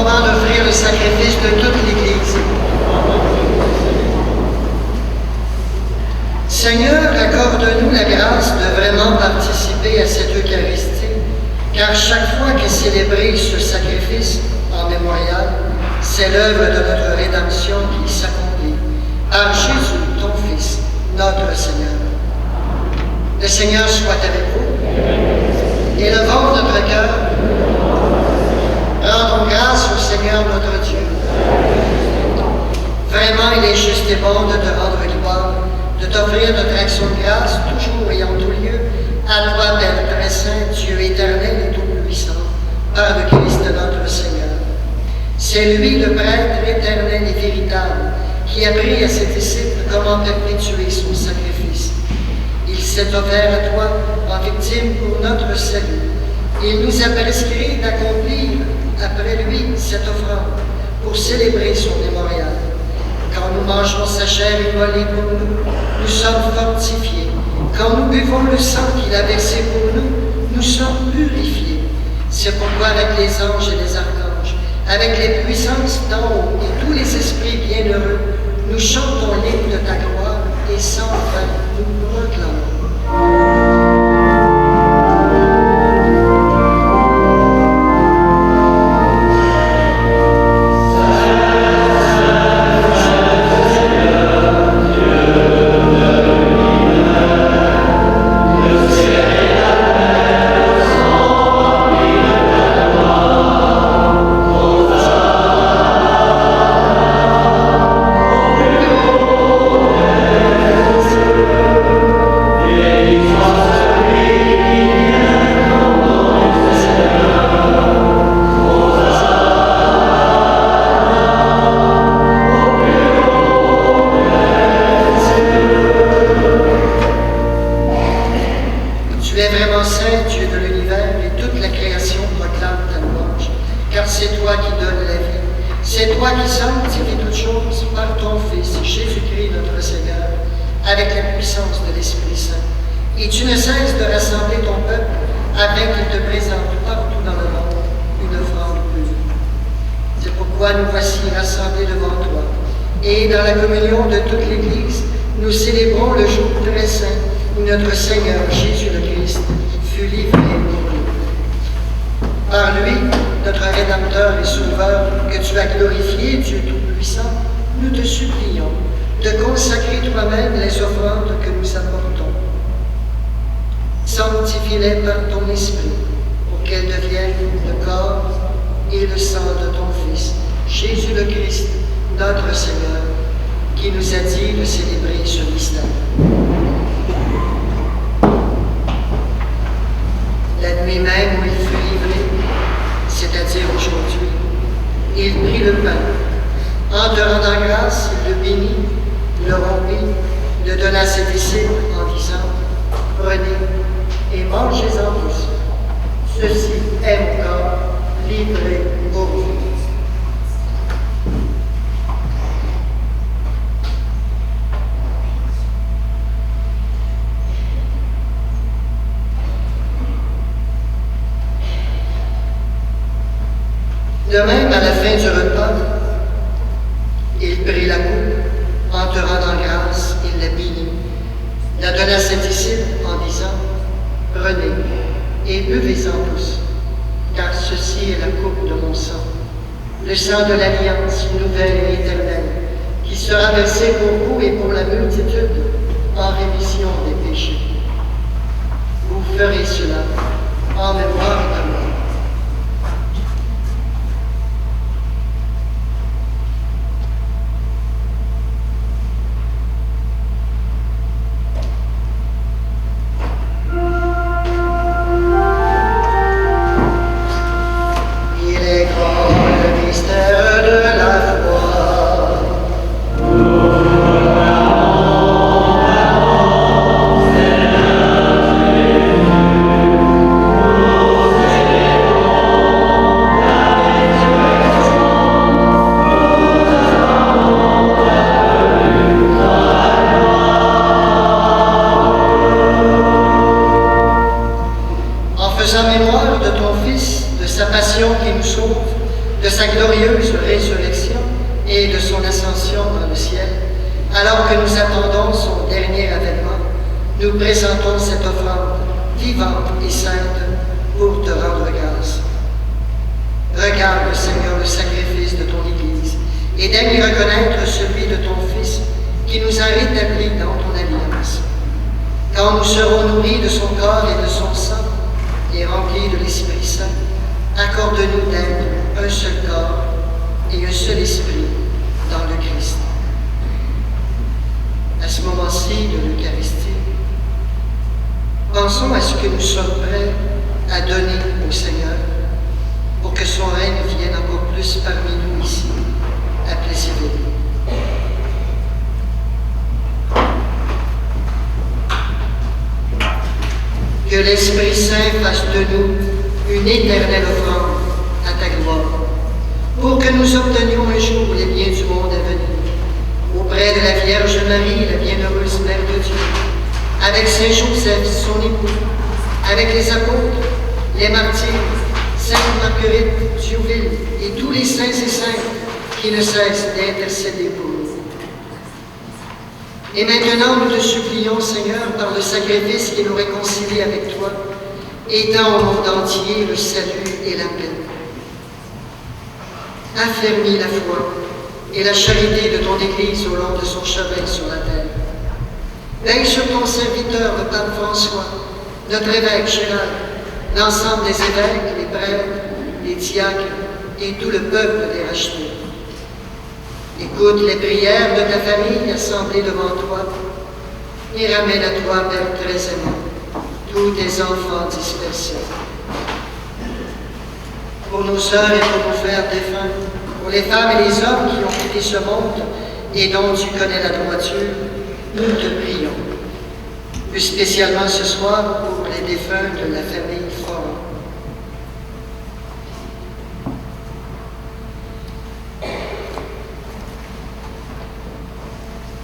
moment d'offrir le sacrifice de toute l'Église. Seigneur, accorde-nous la grâce de vraiment participer à cette Eucharistie, car chaque fois qu'est célébré ce sacrifice en mémorial, c'est l'œuvre de notre rédemption qui s'accomplit par Jésus, ton Fils, notre Seigneur. Le Seigneur soit avec vous. Élevons notre cœur. Rendons grâce au Seigneur notre Dieu. Vraiment, il est juste et bon de te rendre gloire, de t'offrir notre action de grâce, toujours et en tout lieu, à toi, Père très saint, Dieu éternel et tout-puissant, par le Christ notre Seigneur. C'est lui, le prêtre éternel et véritable, qui a appris à ses disciples comment perpétuer son sacrifice. Il s'est offert à toi en victime pour notre salut. Il nous a prescrit d'accomplir après lui cette offrande pour célébrer son mémorial. Quand nous mangeons sa chair immolée pour nous, nous sommes fortifiés. Quand nous buvons le sang qu'il a versé pour nous, nous sommes purifiés. C'est pourquoi avec les anges et les archanges, avec les puissances d'en haut et tous les esprits bienheureux, nous chantons l'hymne de ta gloire et sans fin nous proclamons. Notre Seigneur Jésus le Christ fut livré pour nous. Par lui, notre Rédempteur et Sauveur, que tu as glorifié, Dieu Tout-Puissant, nous te supplions de consacrer toi-même les offrandes que nous apportons. Sanctifie-les par ton Esprit, pour qu'elles deviennent le corps et le sang de ton Fils, Jésus le Christ, notre Seigneur, qui nous a dit de célébrer ce mystère. La nuit même où il fut livré, c'est-à-dire aujourd'hui, il prit le pain. En te rendant grâce, il le bénit, le rompit, le donna à ses disciples en disant « Prenez et mangez-en tous. Ceci est mon corps livré pour vous. » De même, à la fin du repas, il prit la coupe, en te rendant grâce, il la bénit, la donna à ses disciples en disant « Prenez et buvez-en tous, car ceci est la coupe de mon sang, le sang de l'alliance nouvelle et éternelle, qui sera versé pour vous et pour la multitude en rémission des péchés. Vous ferez cela en mémoire de moi. » Amen. glorieuse résurrection et de son ascension dans le ciel, alors que nous attendons son dernier avènement, nous présentons cette offrande vivante et sainte pour te rendre grâce. Regarde, Seigneur, le sacrifice de ton Église et daigne y reconnaître celui de ton Fils qui nous a rétablis dans ton alliance. Quand nous serons nourris de son corps et de son sang et remplis de l'Esprit Saint, accorde-nous d'être un seul corps et un seul esprit dans le Christ. À ce moment-ci de l'Eucharistie, pensons à ce que nous sommes prêts à donner au Seigneur pour que son règne vienne encore plus parmi nous ici, à Plessisville. Que l'Esprit Saint fasse de nous une éternelle offrande à ta gloire, pour que nous obtenions un jour les biens du monde à venir, auprès de la Vierge Marie, la bienheureuse Mère de Dieu, avec Saint Joseph, son époux, avec les apôtres, les martyrs, Sainte Marguerite, Thiouville et tous les saints et saintes qui ne cessent d'intercéder pour nous. Et maintenant, nous te supplions, Seigneur, par le sacrifice qui nous réconcilie avec toi, étends au monde entier le salut et la paix. Affermis la foi et la charité de ton Église au long de son chemin sur la terre. Veille sur ton serviteur, le pape François, notre évêque Gérald, l'ensemble des évêques, les prêtres, les diacres et tout le peuple des rachetés. Écoute les prières de ta famille assemblée devant toi et ramène à toi, Père très aimant, tous tes enfants dispersés. Pour nos sœurs et pour nos frères défunts, pour les femmes et les hommes qui ont quitté ce monde et dont tu connais la droiture, nous te prions. Plus spécialement ce soir pour les défunts de la famille Fort.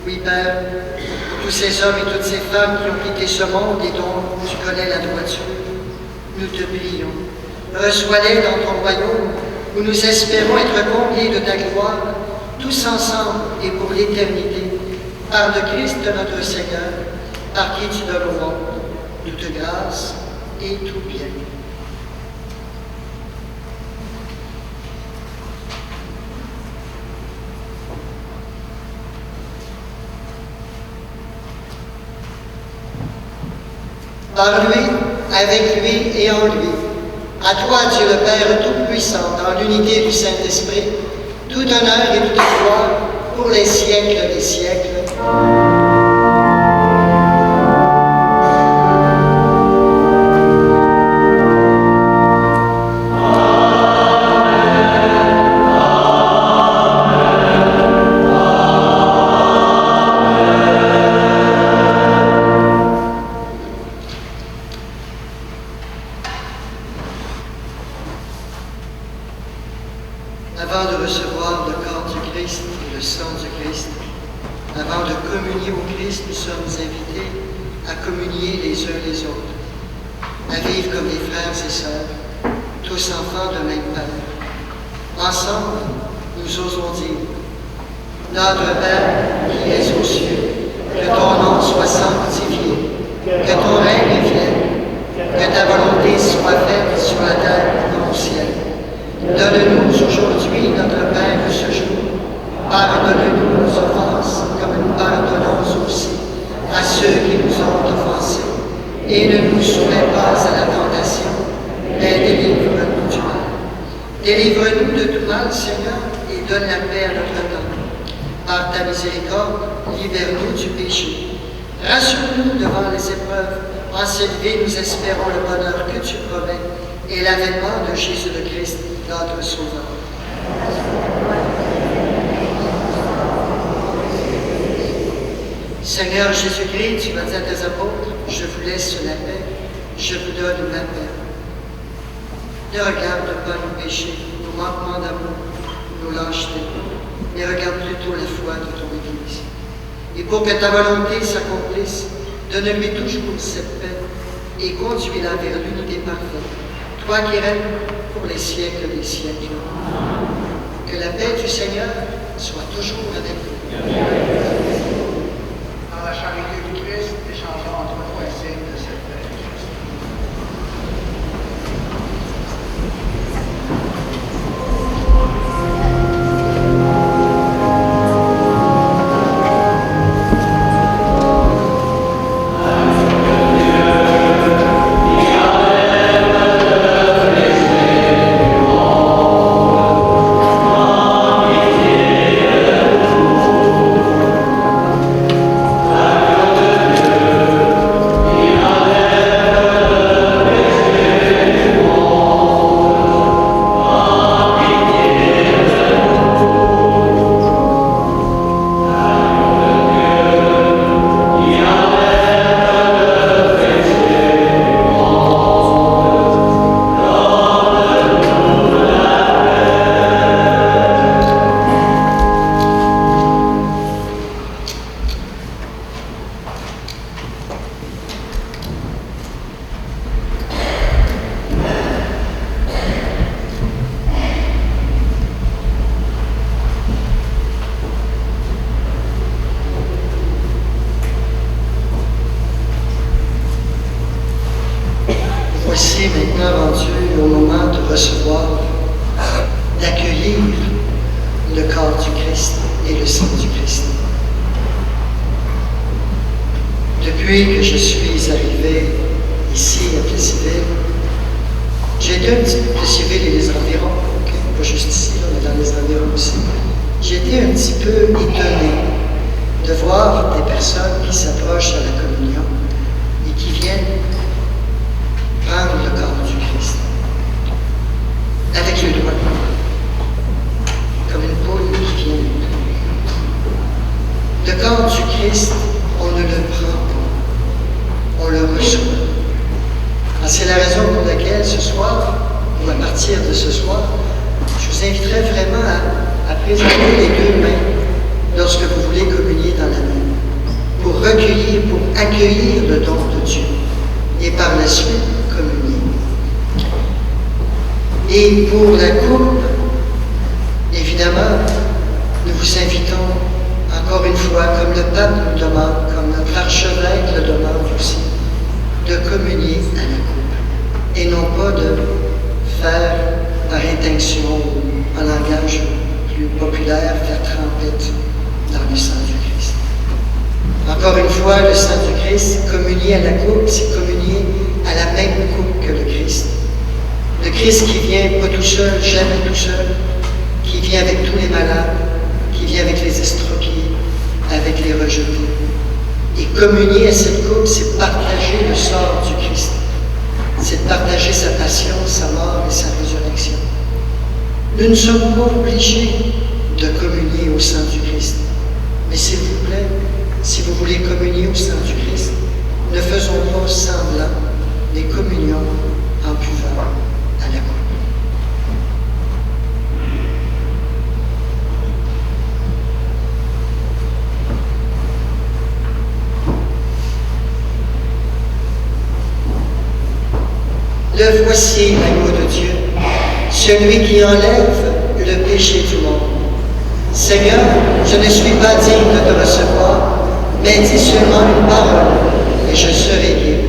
Oui, Père, pour tous ces hommes et toutes ces femmes qui ont quitté ce monde et dont tu connais la droiture, nous te prions. Reçois-les dans ton royaume, où nous espérons être comblés de ta gloire, tous ensemble et pour l'éternité, par le Christ notre Seigneur, par qui tu donnes au monde toute grâce et tout bien. Par lui, avec lui et en lui, à toi, Dieu le Père Tout-Puissant, dans l'unité du Saint-Esprit, tout honneur et toute gloire pour les siècles des siècles. Avant de recevoir le corps du Christ et le sang du Christ, avant de communier au Christ, nous sommes invités à communier les uns les autres, à vivre comme des frères et sœurs, tous enfants d'un même Père. Ensemble, nous osons dire: Notre Père qui es aux cieux, que ton nom soit sanctifié, que ton règne vienne, que ta volonté soit faite sur la terre comme au ciel. Donne-nous aujourd'hui notre pain de ce jour. Pardonne-nous nos offenses, comme nous pardonnons aussi à ceux qui nous ont offensés. Et ne nous soumets pas à la tentation, mais délivre-nous du mal. Délivre-nous de tout mal, Seigneur, et donne la paix à notre temps. Par ta miséricorde, libère-nous du péché. Rassure-nous devant les épreuves. En cette vie, nous espérons le bonheur que tu promets et l'avènement de Jésus le Christ, notre Sauveur. Seigneur Jésus-Christ, tu vas dire à tes apôtres: je vous laisse la paix, je vous donne ma paix. Ne regarde pas nos péchés, nos manquements d'amour, nos lâchetés, mais regarde plutôt la foi de ton Église. Et pour que ta volonté s'accomplisse, donne-lui toujours cette paix et conduis-la vers l'unité parfaite, toi qui règnes pour les siècles des siècles. la paix du Seigneur soit toujours avec vous. Dans la charité du Christ, échangeons entre nous un signe de cette paix. Voici maintenant rendu au moment de recevoir, d'accueillir le corps du Christ et le sang du Christ. Depuis que je suis arrivé ici à Plessisville, j'ai été un petit peu Plessisville et les environs, pas juste ici, mais dans les environs aussi. J'ai été un petit peu étonné de voir des personnes qui s'approchent à la communion et qui viennent prendre le corps du Christ avec le doigt, comme une poule qui vient. Le corps du Christ, on ne le prend pas, on le reçoit. C'est la raison pour laquelle ce soir, ou à partir de ce soir, je vous inviterai vraiment à présenter les deux mains lorsque vous voulez communier dans la main, pour recueillir, pour accueillir le don de Dieu, et par la suite, communier. Et pour la coupe, évidemment, nous vous invitons encore une fois, comme le pape nous le demande, comme notre archevêque le demande aussi, de communier à la coupe, et non pas de faire par intention ou en langage plus populaire, faire trempette dans le sang du Christ. Encore une fois, le sang du Christ, communier à la coupe, c'est communier à la même coupe que le Christ. Le Christ qui vient pas tout seul, jamais tout seul, qui vient avec tous les malades, qui vient avec les estropiés, avec les rejetés. Et communier à cette coupe, c'est partager le sort du Christ. C'est partager sa passion, sa mort et sa résurrection. Nous ne sommes pas obligés de communier au sang du Christ. Mais s'il vous plaît, si vous voulez communier au sang du Christ, ne faisons pas semblant des communions en buvant à la coupe. Le voici, l'agneau de Dieu, celui qui enlève le péché du monde. Seigneur, je ne suis pas digne de te recevoir, mais dis seulement une parole, et je serai guéri.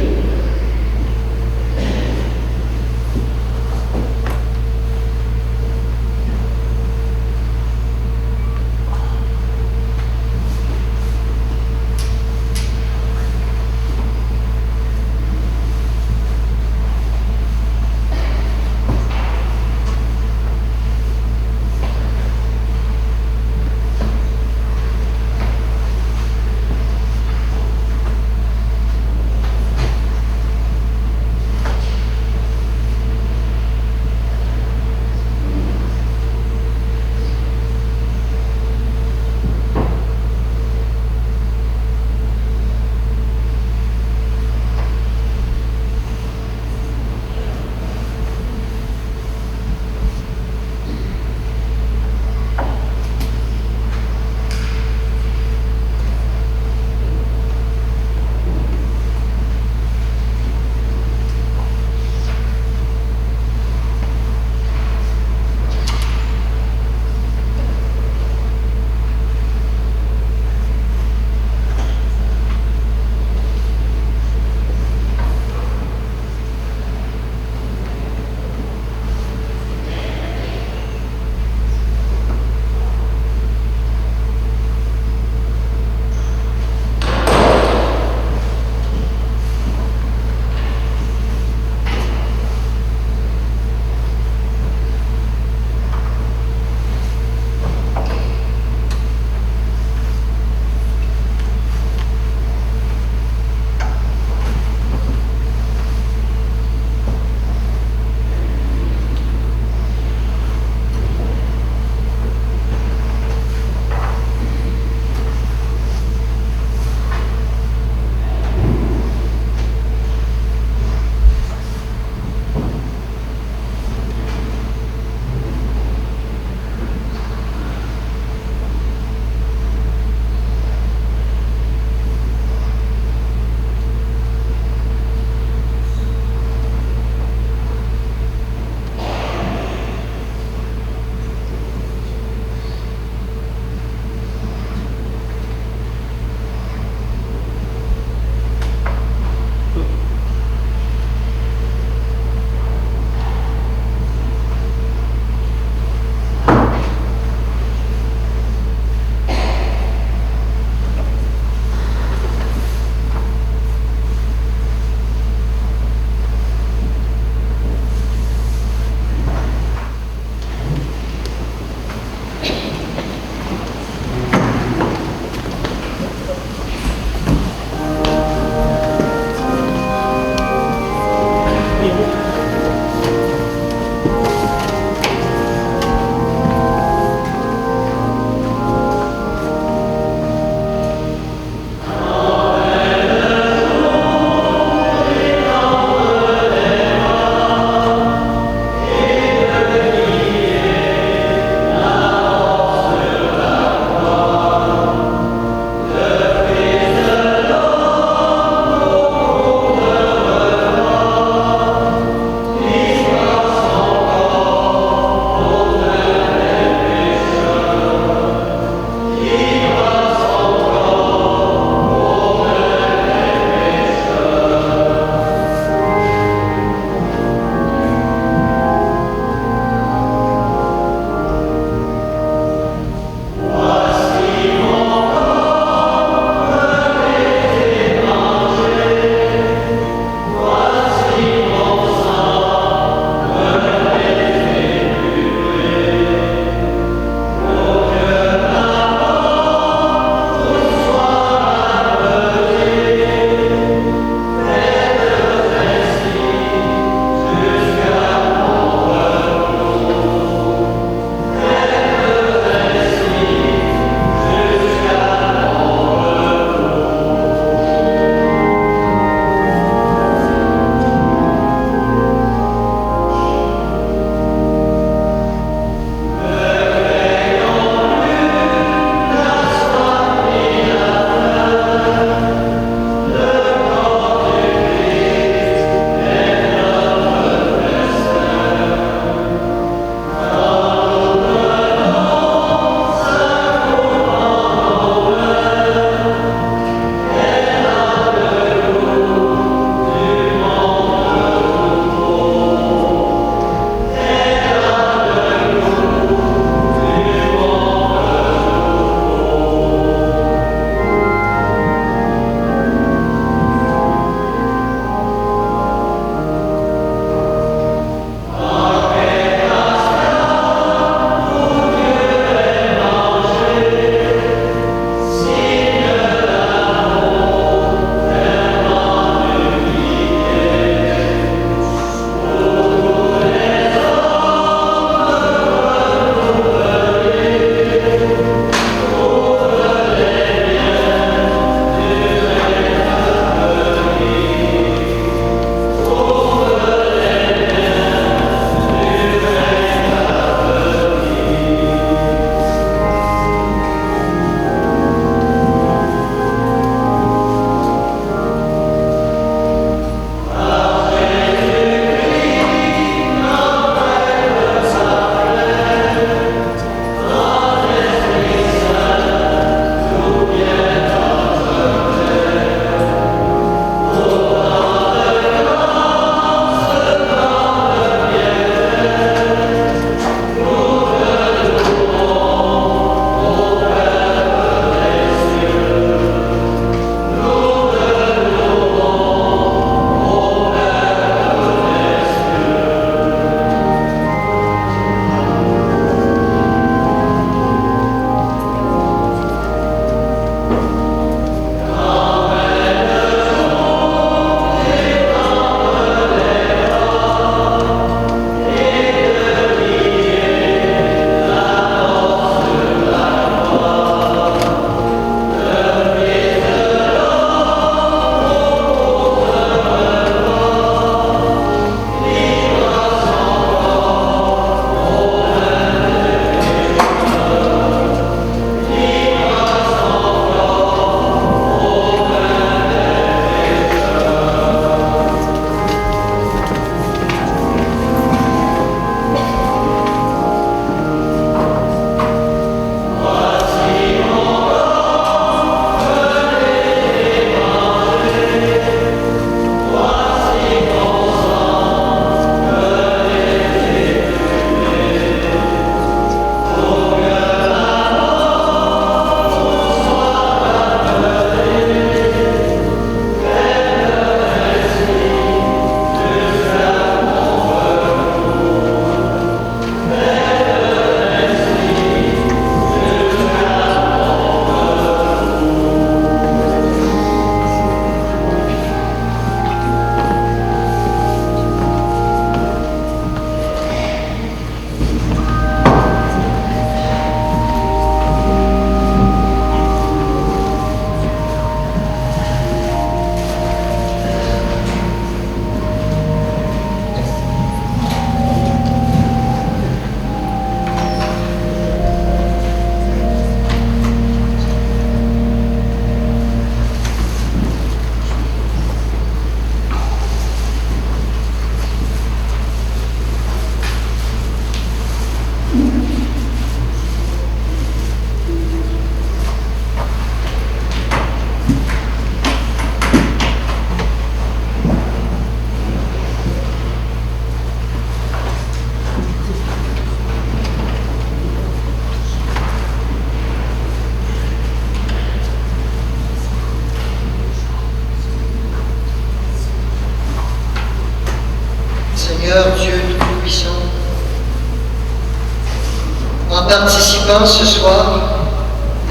assistant ce soir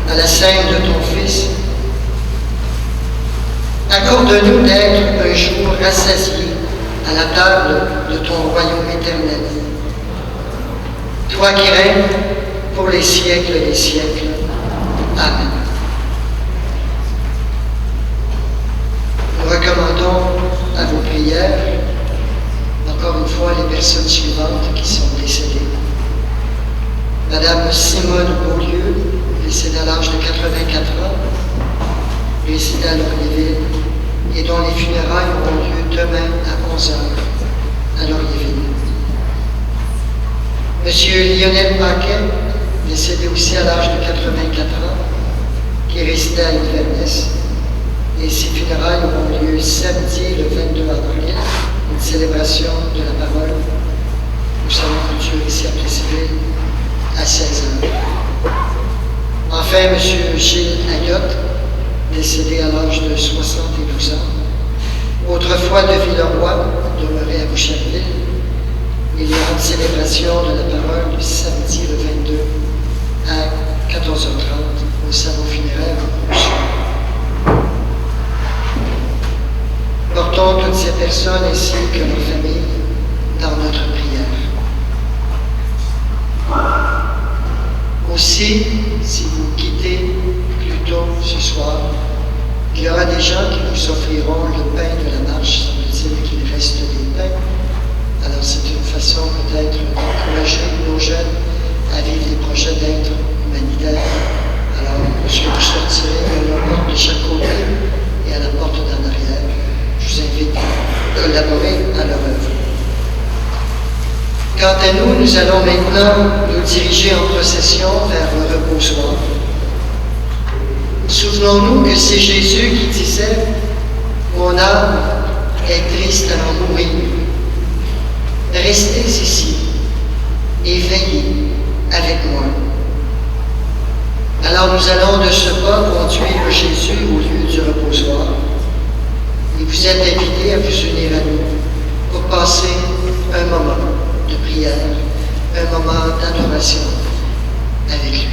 à la scène de ton Fils, accorde-nous d'être un jour rassasiés à la table de ton royaume éternel. Toi qui règnes pour les siècles des siècles. Amen. Nous recommandons à vos prières, encore une fois, les personnes suivantes qui sont décédées. Madame Simone Beaulieu, décédée à l'âge de 84 ans, résidée à Laurierville, et dont les funérailles auront lieu demain à 11h à Laurierville. Monsieur Lionel Paquet, décédé aussi à l'âge de 84 ans, qui résidait à Inverness, et ses funérailles auront lieu samedi le 22 avril, une célébration de la parole au salon culture ici à Plessisville à 16h. Enfin, M. Gilles Ayotte, décédé à l'âge de 72 ans, autrefois de Villeroy, demeuré à Boucherville. Il y aura une célébration de la parole le samedi le 22 à 14h30 au salon funéraire au Rousseau. Portons toutes ces personnes ainsi que leurs familles dans notre prière. Aussi, si vous quittez plus tôt ce soir, il y aura des gens qui nous offriront le pain de la marche, semble-t-il qu'il reste des pains. Alors c'est une façon peut-être d'encourager nos jeunes à vivre des projets d'aide humanitaire. Alors, lorsque vous sortirez à la porte de chaque côté et à la porte d'en arrière, je vous invite à collaborer à leur œuvre. Quant à nous, nous allons maintenant nous diriger en procession vers le reposoir. Souvenons-nous que c'est Jésus qui disait « Mon âme est triste à en mourir. Restez ici et veillez avec moi. » Alors nous allons de ce pas conduire Jésus au lieu du reposoir. Et vous êtes invités à vous unir à nous pour passer un moment de prière, un moment d'adoration avec lui.